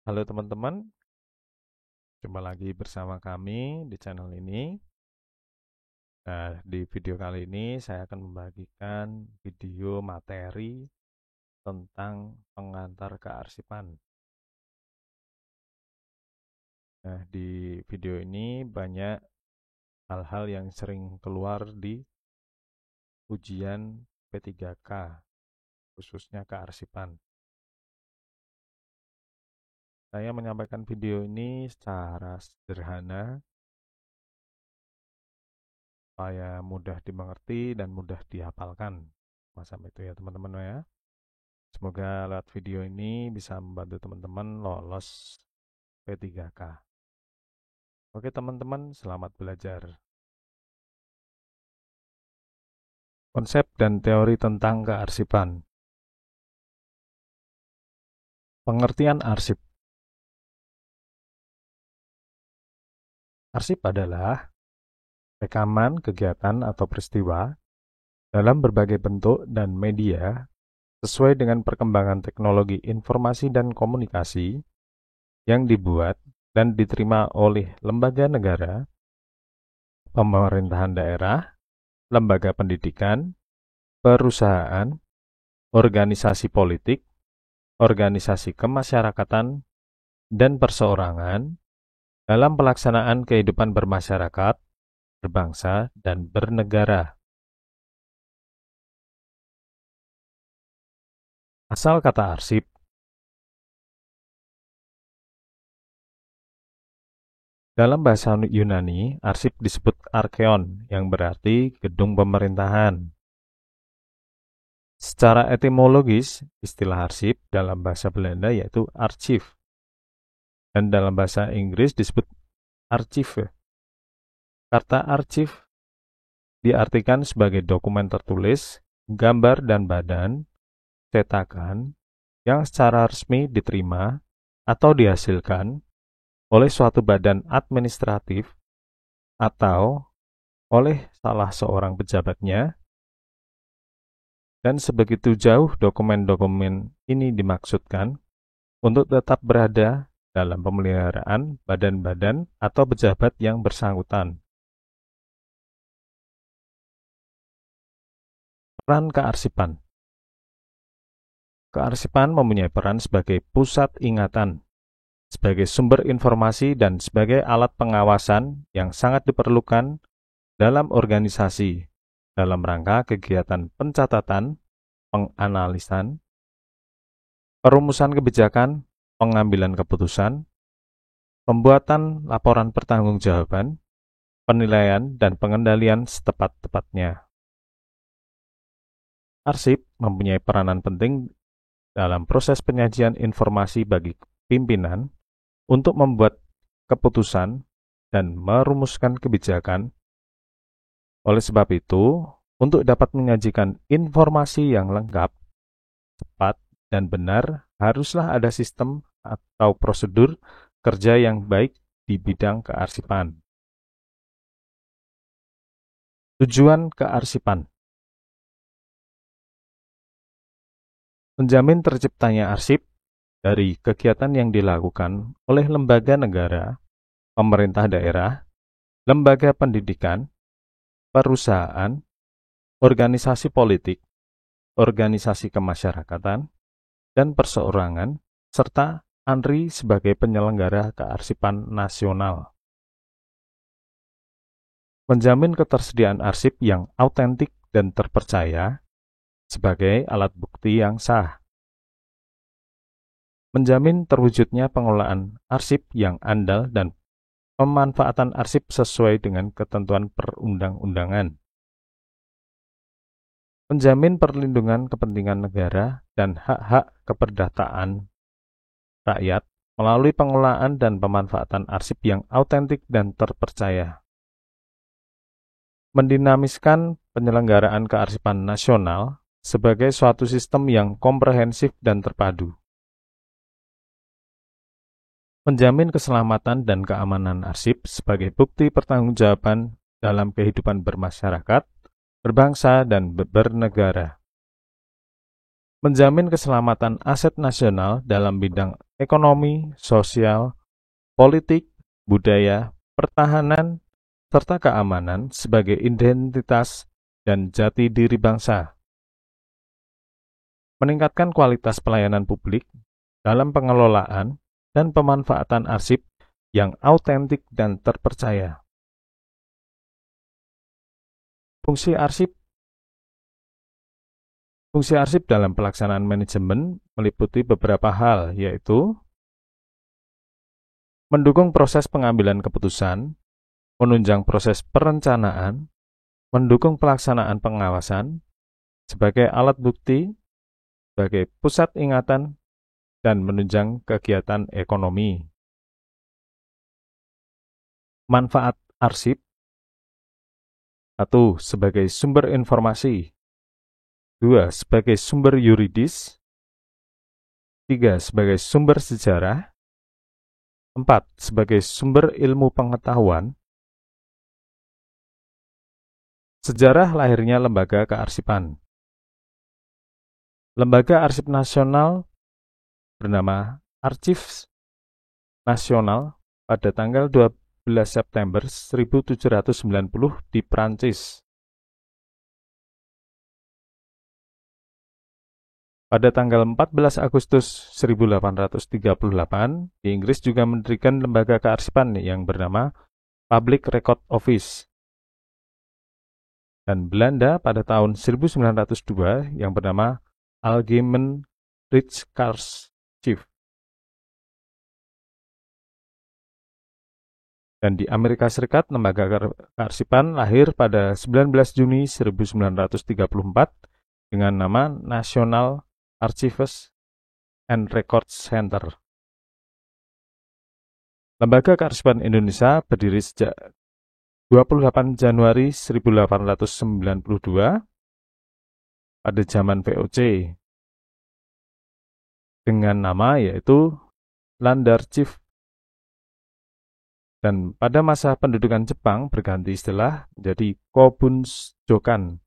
Halo teman-teman, jumpa lagi bersama kami di channel ini. Nah, di video kali ini saya akan membagikan video materi tentang pengantar kearsipan. Nah, di video ini banyak hal-hal yang sering keluar di ujian P3K, khususnya kearsipan. Saya menyampaikan video ini secara sederhana supaya mudah dimengerti dan mudah dihafalkan. Macam itu ya teman-teman ya. Semoga lewat video ini bisa membantu teman-teman lolos P3K. Oke teman-teman, selamat belajar. Konsep dan teori tentang kearsipan. Pengertian arsip. Arsip adalah rekaman kegiatan atau peristiwa dalam berbagai bentuk dan media sesuai dengan perkembangan teknologi informasi dan komunikasi yang dibuat dan diterima oleh lembaga negara, pemerintahan daerah, lembaga pendidikan, perusahaan, organisasi politik, organisasi kemasyarakatan, dan perseorangan dalam pelaksanaan kehidupan bermasyarakat, berbangsa, dan bernegara. Asal kata arsip. Dalam bahasa Yunani, arsip disebut arkeon, yang berarti gedung pemerintahan. Secara etimologis, istilah arsip dalam bahasa Belanda yaitu archief, dan dalam bahasa Inggris disebut archive. Kata archief diartikan sebagai dokumen tertulis, gambar dan badan, cetakan, yang secara resmi diterima atau dihasilkan oleh suatu badan administratif atau oleh salah seorang pejabatnya, dan sebegitu jauh dokumen-dokumen ini dimaksudkan untuk tetap berada dalam pemeliharaan badan-badan atau pejabat yang bersangkutan. Peran kearsipan. Kearsipan mempunyai peran sebagai pusat ingatan, sebagai sumber informasi dan sebagai alat pengawasan yang sangat diperlukan dalam organisasi dalam rangka kegiatan pencatatan, penganalisan, perumusan kebijakan, pengambilan keputusan, pembuatan laporan pertanggungjawaban, penilaian dan pengendalian setepat-tepatnya. Arsip mempunyai peranan penting dalam proses penyajian informasi bagi pimpinan untuk membuat keputusan dan merumuskan kebijakan. Oleh sebab itu, untuk dapat menyajikan informasi yang lengkap, tepat, dan benar, haruslah ada sistem atau prosedur kerja yang baik di bidang kearsipan. Tujuan kearsipan. Menjamin terciptanya arsip dari kegiatan yang dilakukan oleh lembaga negara, pemerintah daerah, lembaga pendidikan, perusahaan, organisasi politik, organisasi kemasyarakatan, dan perseorangan, serta ANRI sebagai penyelenggara kearsipan nasional. Menjamin ketersediaan arsip yang autentik dan terpercaya sebagai alat bukti yang sah. Menjamin terwujudnya pengelolaan arsip yang andal dan pemanfaatan arsip sesuai dengan ketentuan perundang-undangan. Menjamin perlindungan kepentingan negara dan hak-hak keperdataan rakyat melalui pengelolaan dan pemanfaatan arsip yang autentik dan terpercaya. Mendinamiskan penyelenggaraan kearsipan nasional sebagai suatu sistem yang komprehensif dan terpadu. Menjamin keselamatan dan keamanan arsip sebagai bukti pertanggungjawaban dalam kehidupan bermasyarakat, berbangsa, dan bernegara. Menjamin keselamatan aset nasional dalam bidang ekonomi, sosial, politik, budaya, pertahanan, serta keamanan sebagai identitas dan jati diri bangsa. Meningkatkan kualitas pelayanan publik dalam pengelolaan dan pemanfaatan arsip yang autentik dan terpercaya. Fungsi arsip dalam pelaksanaan manajemen meliputi beberapa hal, yaitu mendukung proses pengambilan keputusan, menunjang proses perencanaan, mendukung pelaksanaan pengawasan, sebagai alat bukti, sebagai pusat ingatan, dan menunjang kegiatan ekonomi. Manfaat arsip: 1. Sebagai sumber informasi, 2. Sebagai sumber yuridis, 3. Sebagai sumber sejarah, 4. Sebagai sumber ilmu pengetahuan. Sejarah lahirnya lembaga kearsipan. Lembaga Arsip Nasional bernama Archives Nasional pada tanggal 12 September 1790 di Prancis. Pada tanggal 14 Agustus 1838, di Inggris juga mendirikan lembaga kearsipan yang bernama Public Record Office. Dan Belanda pada tahun 1902 yang bernama Algemeen Rijksaarchief. Dan di Amerika Serikat, lembaga kearsipan lahir pada 19 Juni 1934 dengan nama National Archives and Records Center. Lembaga Kearsipan Indonesia berdiri sejak 28 Januari 1892 pada zaman VOC dengan nama yaitu Landarchiv, dan pada masa pendudukan Jepang berganti istilah menjadi Kobunjokan.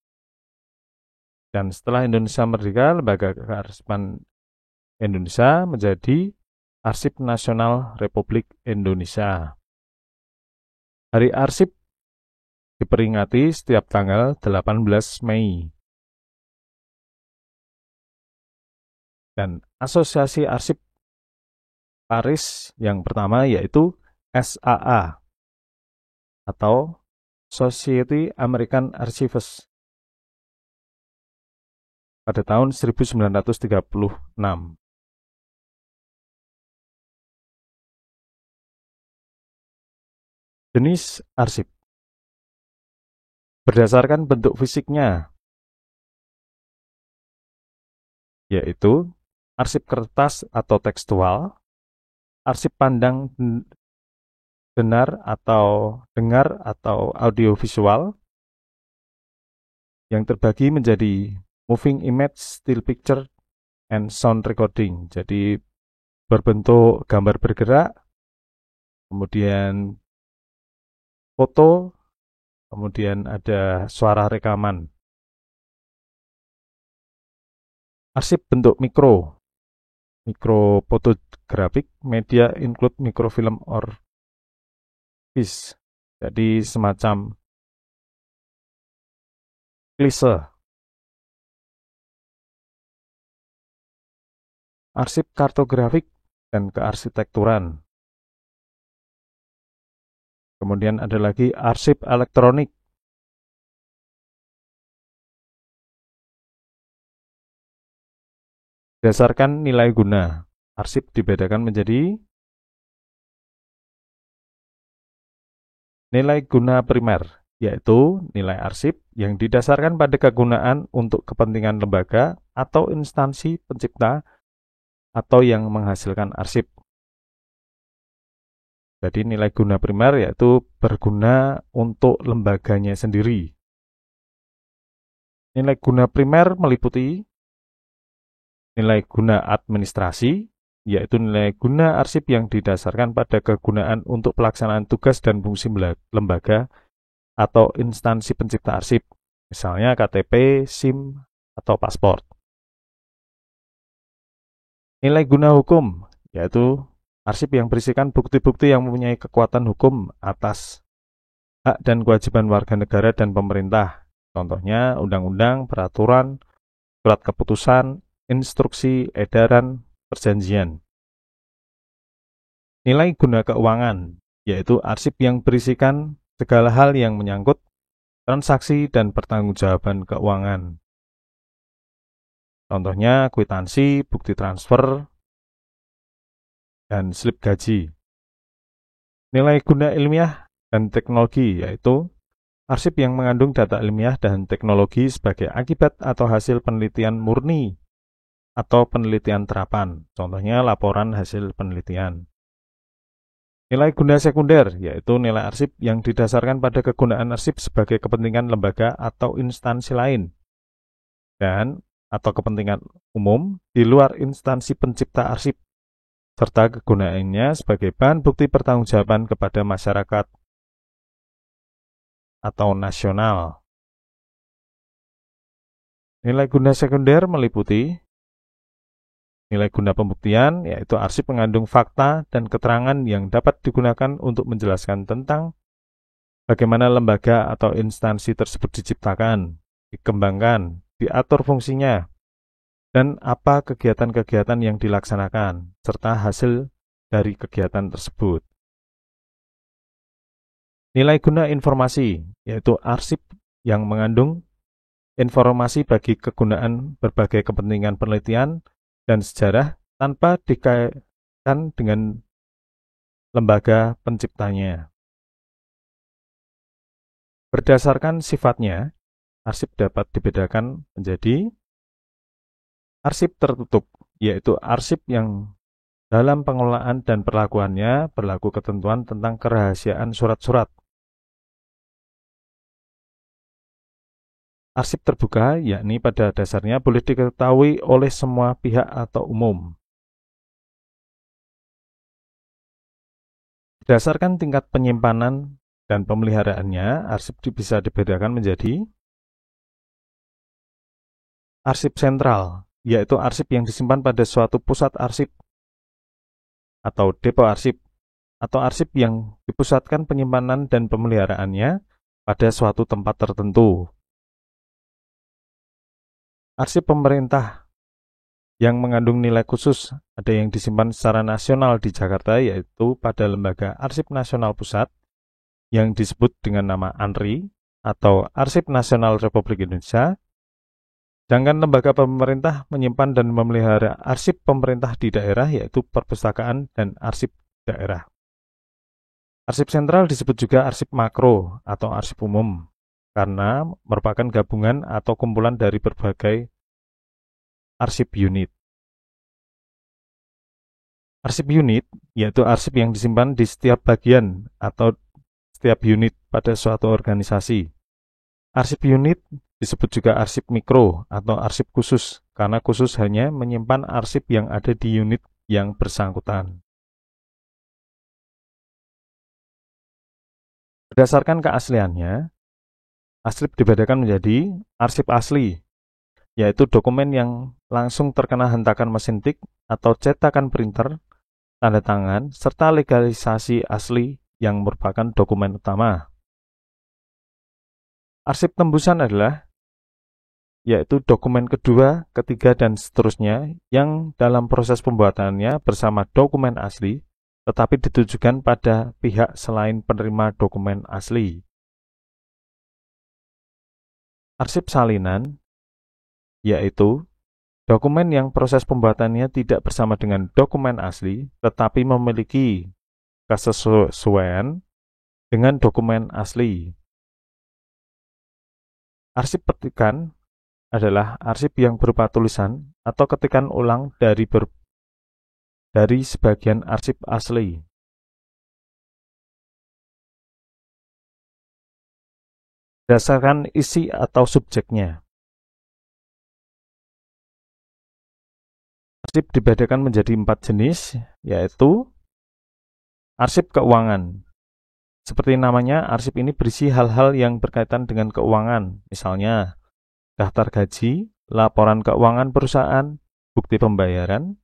Dan setelah Indonesia merdeka, Lembaga Kearsipan Indonesia menjadi Arsip Nasional Republik Indonesia. Hari Arsip diperingati setiap tanggal 18 Mei. Dan Asosiasi Arsip Paris yang pertama yaitu SAA atau Society American Archives pada tahun 1936. Jenis arsip berdasarkan bentuk fisiknya, yaitu arsip kertas atau tekstual, arsip pandang dengar atau audiovisual, yang terbagi menjadi moving image, still picture, and sound recording. Jadi berbentuk gambar bergerak, kemudian foto, kemudian ada suara rekaman. Arsip bentuk mikro fotografik, media include microfilm or fish. Jadi semacam klise. Arsip kartografik dan kearsitekturan. Kemudian ada lagi arsip elektronik. Berdasarkan nilai guna, arsip dibedakan menjadi nilai guna primer, yaitu nilai arsip yang didasarkan pada kegunaan untuk kepentingan lembaga atau instansi pencipta atau yang menghasilkan arsip. Jadi nilai guna primer yaitu berguna untuk lembaganya sendiri. Nilai guna primer meliputi nilai guna administrasi, yaitu nilai guna arsip yang didasarkan pada kegunaan untuk pelaksanaan tugas dan fungsi lembaga atau instansi pencipta arsip, misalnya KTP, SIM, atau paspor. Nilai guna hukum, yaitu arsip yang berisikan bukti-bukti yang mempunyai kekuatan hukum atas hak dan kewajiban warga negara dan pemerintah. Contohnya undang-undang, peraturan, surat keputusan, instruksi, edaran, perjanjian. Nilai guna keuangan, yaitu arsip yang berisikan segala hal yang menyangkut transaksi dan pertanggungjawaban keuangan. Contohnya kwitansi, bukti transfer, dan slip gaji. Nilai guna ilmiah dan teknologi, yaitu arsip yang mengandung data ilmiah dan teknologi sebagai akibat atau hasil penelitian murni atau penelitian terapan. Contohnya laporan hasil penelitian. Nilai guna sekunder, yaitu nilai arsip yang didasarkan pada kegunaan arsip sebagai kepentingan lembaga atau instansi lain, dan atau kepentingan umum di luar instansi pencipta arsip, serta kegunaannya sebagai bahan bukti pertanggungjawaban kepada masyarakat atau nasional. Nilai guna sekunder meliputi nilai guna pembuktian, yaitu arsip mengandung fakta dan keterangan yang dapat digunakan untuk menjelaskan tentang bagaimana lembaga atau instansi tersebut diciptakan, dikembangkan, diatur fungsinya, dan apa kegiatan-kegiatan yang dilaksanakan, serta hasil dari kegiatan tersebut. Nilai guna informasi, yaitu arsip yang mengandung informasi bagi kegunaan berbagai kepentingan penelitian dan sejarah tanpa dikaitkan dengan lembaga penciptanya. Berdasarkan sifatnya, arsip dapat dibedakan menjadi arsip tertutup, yaitu arsip yang dalam pengelolaan dan perlakuannya berlaku ketentuan tentang kerahasiaan surat-surat. Arsip terbuka, yakni pada dasarnya boleh diketahui oleh semua pihak atau umum. Berdasarkan tingkat penyimpanan dan pemeliharaannya, arsip bisa dibedakan menjadi arsip sentral, yaitu arsip yang disimpan pada suatu pusat arsip atau depo arsip, atau arsip yang dipusatkan penyimpanan dan pemeliharaannya pada suatu tempat tertentu. Arsip pemerintah yang mengandung nilai khusus ada yang disimpan secara nasional di Jakarta, yaitu pada Lembaga Arsip Nasional Pusat yang disebut dengan nama ANRI atau Arsip Nasional Republik Indonesia. Sedangkan lembaga pemerintah menyimpan dan memelihara arsip pemerintah di daerah, yaitu perpustakaan dan arsip daerah. Arsip sentral disebut juga arsip makro atau arsip umum, karena merupakan gabungan atau kumpulan dari berbagai arsip unit. Arsip unit, yaitu arsip yang disimpan di setiap bagian atau setiap unit pada suatu organisasi. Arsip unit disebut juga arsip mikro atau arsip khusus, karena khusus hanya menyimpan arsip yang ada di unit yang bersangkutan. Berdasarkan keasliannya, arsip dibedakan menjadi arsip asli, yaitu dokumen yang langsung terkena hentakan mesin tik atau cetakan printer, tanda tangan, serta legalisasi asli yang merupakan dokumen utama. Arsip tembusan adalah yaitu dokumen kedua, ketiga, dan seterusnya yang dalam proses pembuatannya bersama dokumen asli, tetapi ditujukan pada pihak selain penerima dokumen asli. Arsip salinan, yaitu dokumen yang proses pembuatannya tidak bersama dengan dokumen asli, tetapi memiliki kesesuaian dengan dokumen asli. Arsip petikan adalah arsip yang berupa tulisan atau ketikan ulang dari sebagian arsip asli. Berdasarkan isi atau subjeknya. Arsip dibedakan menjadi 4 jenis, yaitu arsip keuangan. Seperti namanya, arsip ini berisi hal-hal yang berkaitan dengan keuangan, misalnya daftar gaji, laporan keuangan perusahaan, bukti pembayaran,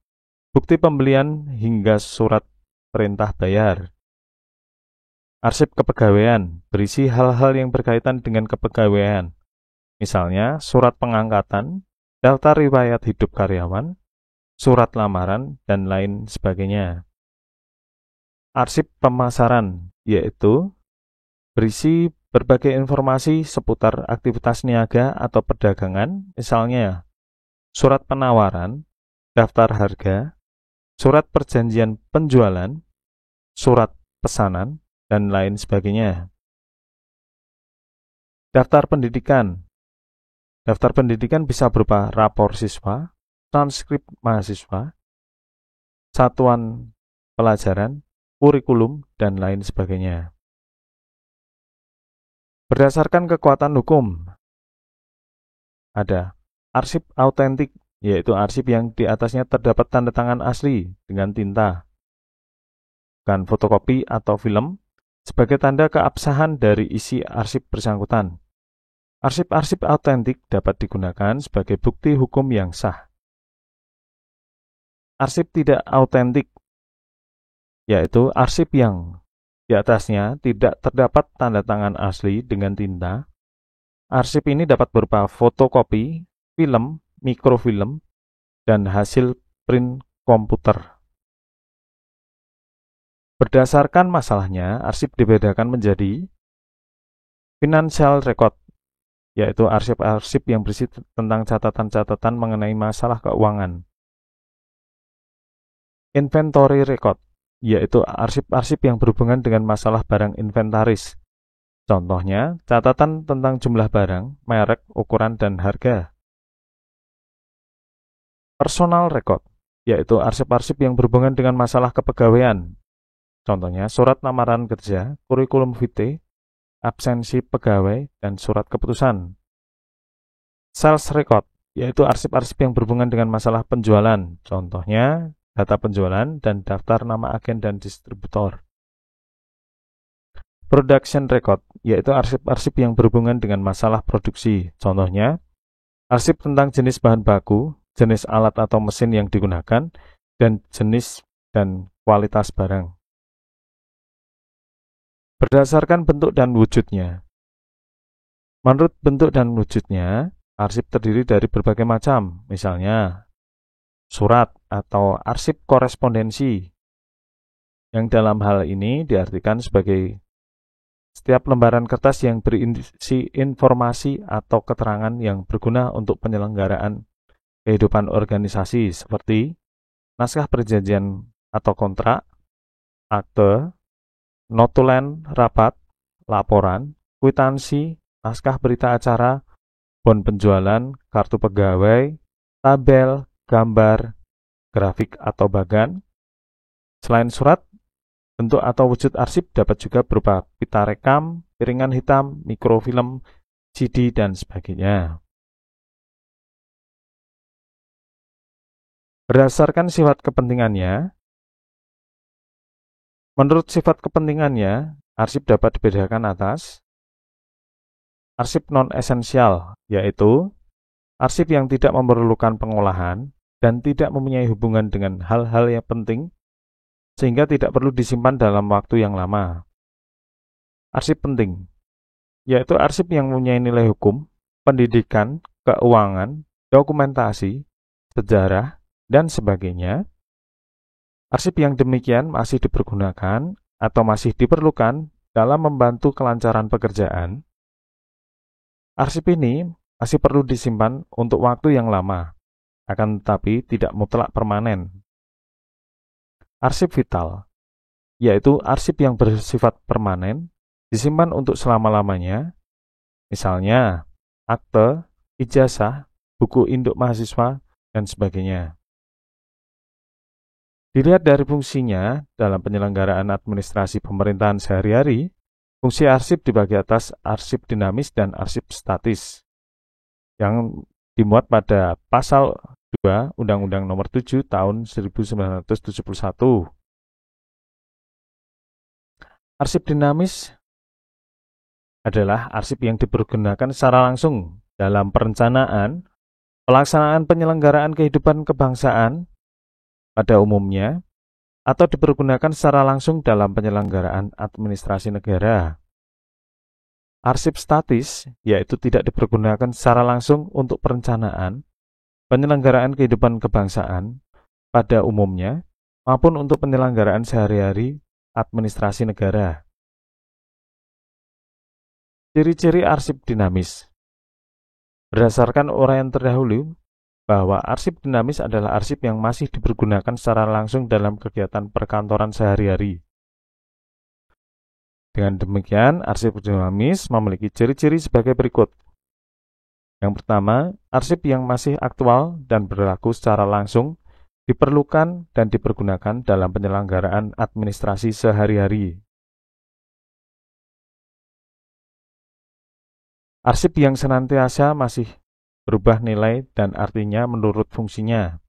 bukti pembelian hingga surat perintah bayar. Arsip kepegawaian berisi hal-hal yang berkaitan dengan kepegawaian, misalnya surat pengangkatan, daftar riwayat hidup karyawan, surat lamaran, dan lain sebagainya. Arsip pemasaran, yaitu berisi berbagai informasi seputar aktivitas niaga atau perdagangan, misalnya surat penawaran, daftar harga, surat perjanjian penjualan, surat pesanan, dan lain sebagainya. Daftar pendidikan. Daftar pendidikan bisa berupa rapor siswa, transkrip mahasiswa, satuan pelajaran, kurikulum, dan lain sebagainya. Berdasarkan kekuatan hukum, ada arsip autentik, yaitu arsip yang di atasnya terdapat tanda tangan asli dengan tinta, bukan fotokopi atau film, sebagai tanda keabsahan dari isi arsip bersangkutan. Arsip-arsip autentik dapat digunakan sebagai bukti hukum yang sah. Arsip tidak autentik, yaitu arsip yang di atasnya tidak terdapat tanda tangan asli dengan tinta. Arsip ini dapat berupa fotokopi, film, mikrofilm, dan hasil print komputer. Berdasarkan masalahnya, arsip dibedakan menjadi financial record, yaitu arsip-arsip yang berisi tentang catatan-catatan mengenai masalah keuangan. Inventory record, yaitu arsip-arsip yang berhubungan dengan masalah barang inventaris. Contohnya, catatan tentang jumlah barang, merek, ukuran, dan harga. Personal record, yaitu arsip-arsip yang berhubungan dengan masalah kepegawaian. Contohnya, surat lamaran kerja, kurikulum vitae, absensi pegawai, dan surat keputusan. Sales record, yaitu arsip-arsip yang berhubungan dengan masalah penjualan. Contohnya, data penjualan dan daftar nama agen dan distributor. Production record, yaitu arsip-arsip yang berhubungan dengan masalah produksi. Contohnya, arsip tentang jenis bahan baku, jenis alat atau mesin yang digunakan, dan jenis dan kualitas barang. Berdasarkan bentuk dan wujudnya. Menurut bentuk dan wujudnya, arsip terdiri dari berbagai macam, misalnya surat atau arsip korespondensi, yang dalam hal ini diartikan sebagai setiap lembaran kertas yang berisi informasi atau keterangan yang berguna untuk penyelenggaraan kehidupan organisasi seperti naskah perjanjian atau kontrak, akte, notulen rapat, laporan, kwitansi, naskah berita acara, bon penjualan, kartu pegawai, tabel, gambar, grafik atau bagan. Selain surat, bentuk atau wujud arsip dapat juga berupa pita rekam, piringan hitam, mikrofilm, CD, dan sebagainya. Berdasarkan sifat kepentingannya, menurut sifat kepentingannya, arsip dapat dibedakan atas arsip non-esensial, yaitu arsip yang tidak memerlukan pengolahan dan tidak mempunyai hubungan dengan hal-hal yang penting, sehingga tidak perlu disimpan dalam waktu yang lama. Arsip penting, yaitu arsip yang mempunyai nilai hukum, pendidikan, keuangan, dokumentasi, sejarah, dan sebagainya. Arsip yang demikian masih dipergunakan atau masih diperlukan dalam membantu kelancaran pekerjaan. Arsip ini masih perlu disimpan untuk waktu yang lama, akan tetapi tidak mutlak permanen. Arsip vital, yaitu arsip yang bersifat permanen, disimpan untuk selama-lamanya, misalnya akte, ijazah, buku induk mahasiswa, dan sebagainya. Dilihat dari fungsinya dalam penyelenggaraan administrasi pemerintahan sehari-hari, fungsi arsip dibagi atas arsip dinamis dan arsip statis, yang dimuat pada pasal 2 Undang-Undang Nomor 7 Tahun 1971. Arsip dinamis adalah arsip yang dipergunakan secara langsung dalam perencanaan, pelaksanaan penyelenggaraan kehidupan kebangsaan, pada umumnya atau dipergunakan secara langsung dalam penyelenggaraan administrasi negara. Arsip statis, yaitu tidak dipergunakan secara langsung untuk perencanaan, penyelenggaraan kehidupan kebangsaan pada umumnya, maupun untuk penyelenggaraan sehari-hari administrasi negara. Ciri-ciri arsip dinamis. Berdasarkan uraian terdahulu, bahwa arsip dinamis adalah arsip yang masih dipergunakan secara langsung dalam kegiatan perkantoran sehari-hari. Dengan demikian, arsip dinamis memiliki ciri-ciri sebagai berikut. Yang pertama, arsip yang masih aktual dan berlaku secara langsung diperlukan dan dipergunakan dalam penyelenggaraan administrasi sehari-hari. Arsip yang senantiasa masih berubah nilai dan artinya menurut fungsinya.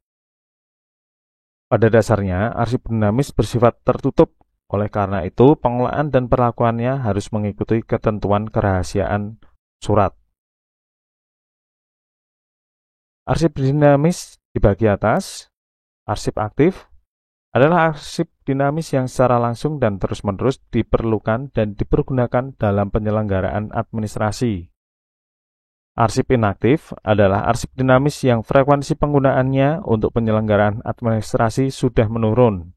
Pada dasarnya, arsip dinamis bersifat tertutup. Oleh karena itu, pengelolaan dan perlakuannya harus mengikuti ketentuan kerahasiaan surat. Arsip dinamis dibagi atas. Arsip aktif adalah arsip dinamis yang secara langsung dan terus-menerus diperlukan dan dipergunakan dalam penyelenggaraan administrasi. Arsip inaktif adalah arsip dinamis yang frekuensi penggunaannya untuk penyelenggaraan administrasi sudah menurun.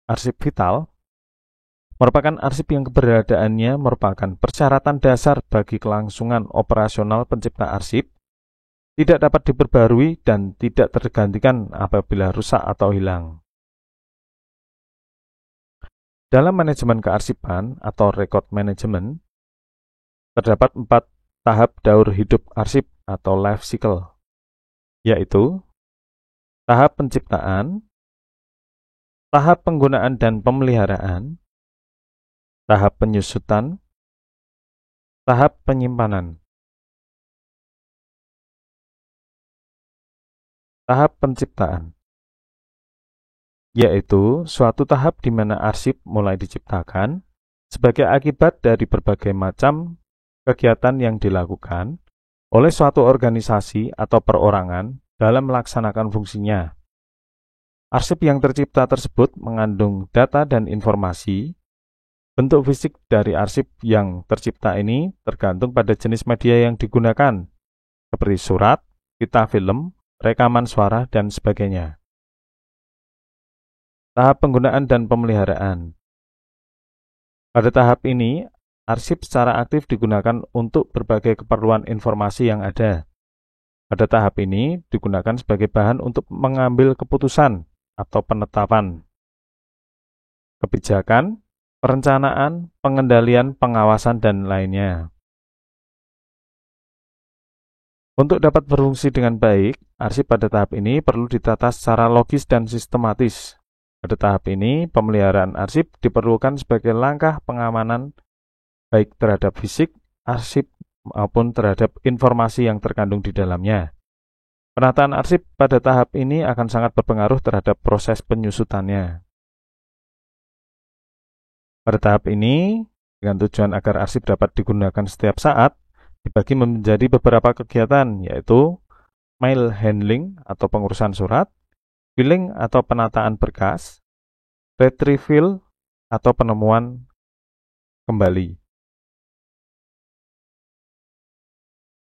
Arsip vital merupakan arsip yang keberadaannya merupakan persyaratan dasar bagi kelangsungan operasional pencipta arsip, tidak dapat diperbarui dan tidak tergantikan apabila rusak atau hilang. Dalam manajemen kearsipan atau record management, terdapat 4 tahap daur hidup arsip atau life cycle, yaitu tahap penciptaan, tahap penggunaan dan pemeliharaan, tahap penyusutan, tahap penyimpanan. Tahap penciptaan, yaitu suatu tahap di mana arsip mulai diciptakan sebagai akibat dari berbagai macam kegiatan yang dilakukan oleh suatu organisasi atau perorangan dalam melaksanakan fungsinya. Arsip yang tercipta tersebut mengandung data dan informasi. Bentuk fisik dari arsip yang tercipta ini tergantung pada jenis media yang digunakan, seperti surat, pita film, rekaman suara, dan sebagainya. Tahap penggunaan dan pemeliharaan. Pada tahap ini, arsip secara aktif digunakan untuk berbagai keperluan informasi yang ada. Pada tahap ini digunakan sebagai bahan untuk mengambil keputusan atau penetapan, kebijakan, perencanaan, pengendalian, pengawasan, dan lainnya. Untuk dapat berfungsi dengan baik, arsip pada tahap ini perlu ditata secara logis dan sistematis. Pada tahap ini, pemeliharaan arsip diperlukan sebagai langkah pengamanan baik terhadap fisik arsip maupun terhadap informasi yang terkandung di dalamnya. Penataan arsip pada tahap ini akan sangat berpengaruh terhadap proses penyusutannya. Pada tahap ini, dengan tujuan agar arsip dapat digunakan setiap saat, dibagi menjadi beberapa kegiatan, yaitu mail handling atau pengurusan surat, filing atau penataan berkas, retrieval atau penemuan kembali.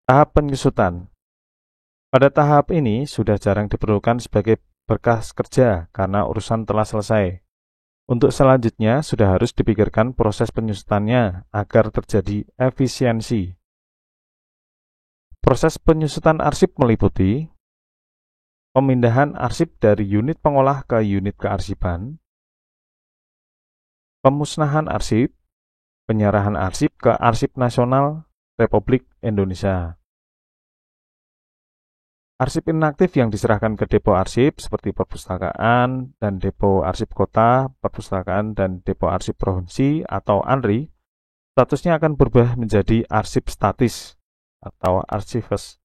Tahap penyusutan. Pada tahap ini sudah jarang diperlukan sebagai berkas kerja karena urusan telah selesai. Untuk selanjutnya sudah harus dipikirkan proses penyusutannya agar terjadi efisiensi. Proses penyusutan arsip meliputi pemindahan arsip dari unit pengolah ke unit kearsipan, pemusnahan arsip, penyerahan arsip ke Arsip Nasional Republik Indonesia. Arsip inaktif yang diserahkan ke depo arsip seperti perpustakaan dan depo arsip kota, perpustakaan dan depo arsip provinsi atau ANRI, statusnya akan berubah menjadi arsip statis atau archives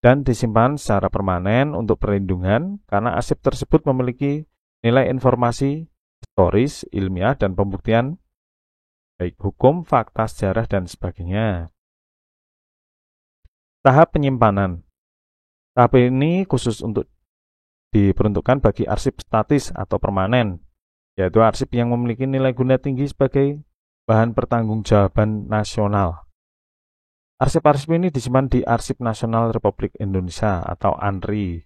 dan disimpan secara permanen untuk perlindungan karena arsip tersebut memiliki nilai informasi historis, ilmiah, dan pembuktian baik hukum, fakta, sejarah, dan sebagainya. Tahap penyimpanan. Tahap ini khusus untuk diperuntukkan bagi arsip statis atau permanen, yaitu arsip yang memiliki nilai guna tinggi sebagai bahan pertanggungjawaban nasional. Arsip-arsip ini disimpan di Arsip Nasional Republik Indonesia atau ANRI.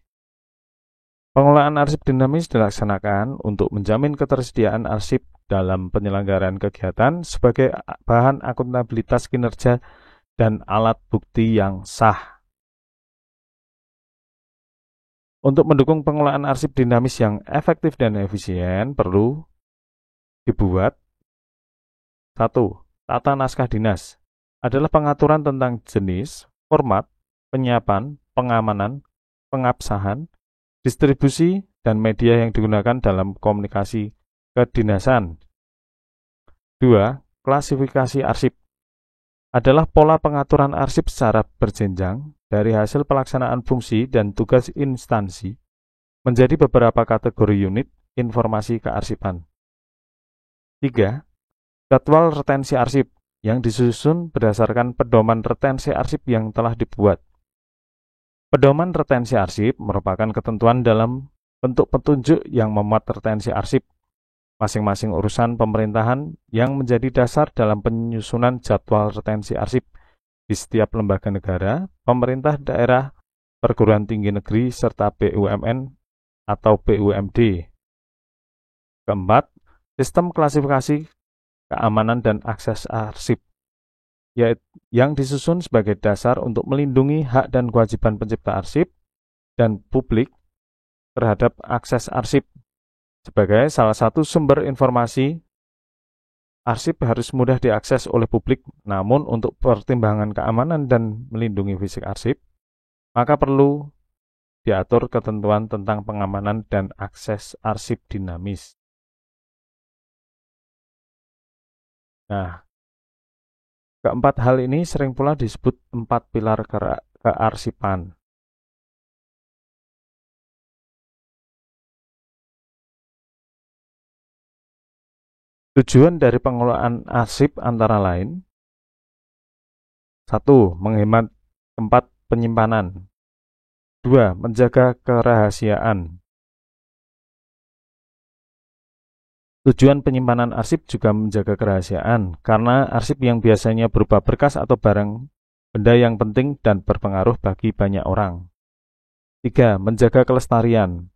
Pengelolaan arsip dinamis dilaksanakan untuk menjamin ketersediaan arsip dalam penyelenggaraan kegiatan sebagai bahan akuntabilitas kinerja dan alat bukti yang sah. Untuk mendukung pengelolaan arsip dinamis yang efektif dan efisien, perlu dibuat 1. Tata naskah dinas adalah pengaturan tentang jenis, format, penyiapan, pengamanan, pengabsahan, distribusi, dan media yang digunakan dalam komunikasi kedinasan. 2. Klasifikasi arsip adalah pola pengaturan arsip secara berjenjang dari hasil pelaksanaan fungsi dan tugas instansi menjadi beberapa kategori unit informasi kearsipan. 3. Jadwal retensi arsip yang disusun berdasarkan pedoman retensi arsip yang telah dibuat. Pedoman retensi arsip merupakan ketentuan dalam bentuk petunjuk yang memuat retensi arsip masing-masing urusan pemerintahan yang menjadi dasar dalam penyusunan jadwal retensi arsip di setiap lembaga negara, pemerintah daerah, perguruan tinggi negeri, serta BUMN atau BUMD. Keempat, sistem klasifikasi keamanan dan akses arsip, yaitu yang disusun sebagai dasar untuk melindungi hak dan kewajiban pencipta arsip dan publik terhadap akses arsip. Sebagai salah satu sumber informasi, arsip harus mudah diakses oleh publik, namun untuk pertimbangan keamanan dan melindungi fisik arsip, maka perlu diatur ketentuan tentang pengamanan dan akses arsip dinamis. Nah, keempat hal ini sering pula disebut 4 pilar kearsipan. Tujuan dari pengelolaan arsip antara lain: 1. Menghemat tempat penyimpanan. 2. Menjaga kerahasiaan. Tujuan penyimpanan arsip juga menjaga kerahasiaan, karena arsip yang biasanya berupa berkas atau barang benda yang penting dan berpengaruh bagi banyak orang. 3. Menjaga kelestarian.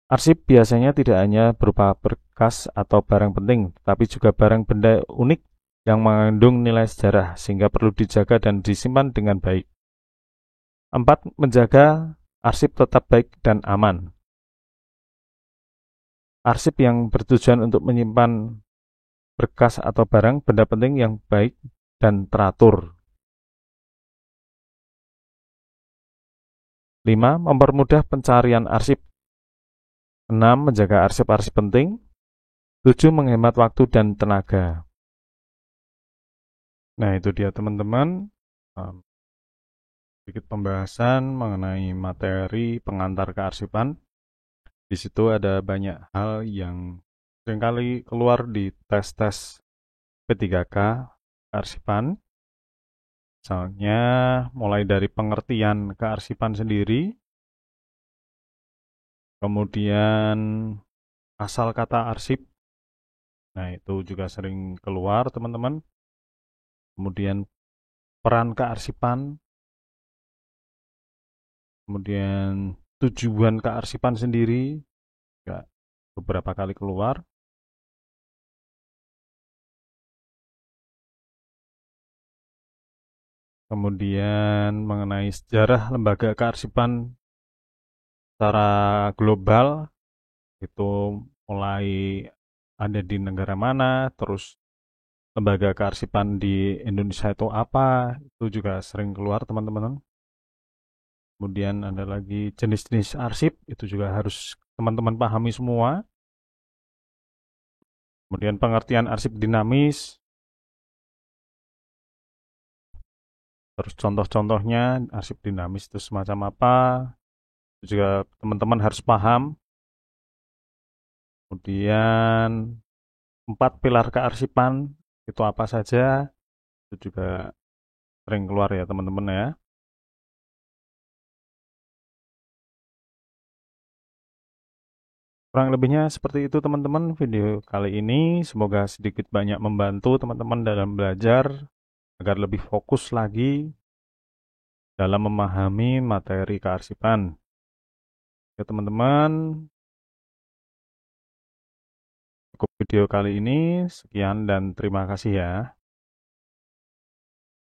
Arsip biasanya tidak hanya berupa berkas atau barang penting, tapi juga barang benda unik yang mengandung nilai sejarah, sehingga perlu dijaga dan disimpan dengan baik. 4. Menjaga arsip tetap baik dan aman. Arsip yang bertujuan untuk menyimpan berkas atau barang benda penting yang baik dan teratur. 5. Mempermudah pencarian arsip. 6. Menjaga arsip-arsip penting. 7. Menghemat waktu dan tenaga. Nah, itu dia teman-teman, sedikit pembahasan mengenai materi pengantar kearsipan. Di situ ada banyak hal yang seringkali keluar di tes-tes P3K kearsipan. Misalnya mulai dari pengertian kearsipan sendiri, kemudian asal kata arsip. Nah, itu juga sering keluar teman-teman. Kemudian peran kearsipan, kemudian tujuan kearsipan sendiri, juga beberapa kali keluar. Kemudian mengenai sejarah lembaga kearsipan secara global, itu mulai ada di negara mana, terus lembaga kearsipan di Indonesia itu apa, itu juga sering keluar teman-teman. Kemudian ada lagi jenis-jenis arsip, itu juga harus teman-teman pahami semua. Kemudian pengertian arsip dinamis, terus contoh-contohnya arsip dinamis itu semacam apa, itu juga teman-teman harus paham. Kemudian 4 pilar kearsipan itu apa saja, itu juga sering keluar ya teman-teman ya. Kurang lebihnya seperti itu teman-teman video kali ini. Semoga sedikit banyak membantu teman-teman dalam belajar agar lebih fokus lagi dalam memahami materi kearsipan. Ya teman-teman, cukup video kali ini. Sekian dan terima kasih ya.